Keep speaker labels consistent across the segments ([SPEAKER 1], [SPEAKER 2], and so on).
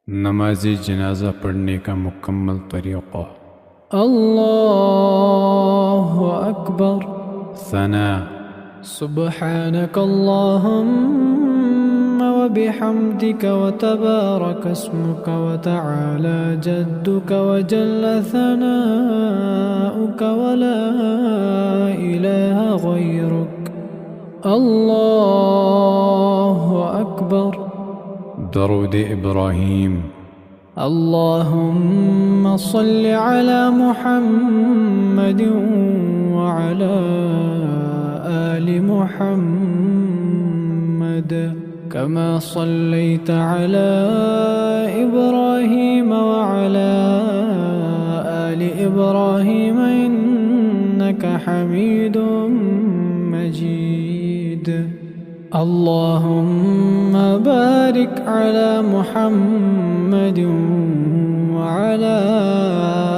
[SPEAKER 1] नमाज जनाजा पढ़ने का मुकम्मल तरीक़ा।
[SPEAKER 2] अल्लाहु अकबर।
[SPEAKER 1] सना।
[SPEAKER 2] सुब्हानक अल्लाहुम्म व बिहम्दिक व तबारक अस्मुक व तआला जद्दुक व जल्ल सनाउक व ला इलाहा गैरुक। अल्लाहु अकबर।
[SPEAKER 1] दरूद इब्राहीम।
[SPEAKER 2] اللهم صل على محمد وعلى آل محمد كما صليت على إبراهيم وعلى آل إبراهيم إنك حميد مجيد. اللهم بارك على محمد وعلى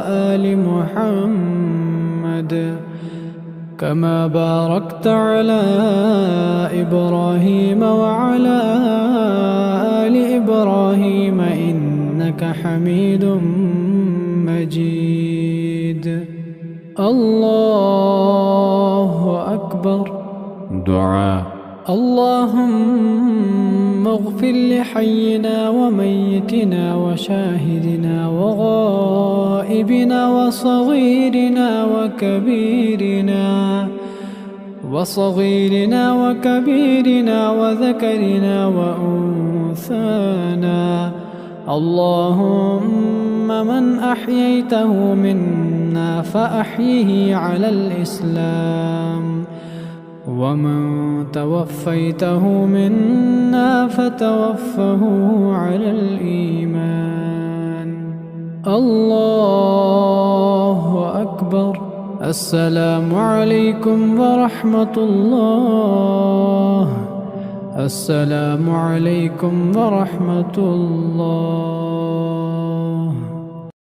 [SPEAKER 2] آل محمد كما باركت على إبراهيم وعلى آل إبراهيم إنك حميد مجيد. الله أكبر.
[SPEAKER 1] دعاء.
[SPEAKER 2] اللهم اغفر لحينا وميتنا وشاهدنا وغائبنا وصغيرنا وكبيرنا وذكرنا وأنثانا. اللهم من أحييته منا فأحيه على الإسلام ومن توفيته منا فتوفه على الإيمان. الله أكبر. السلام عليكم ورحمة الله. السلام عليكم ورحمة الله.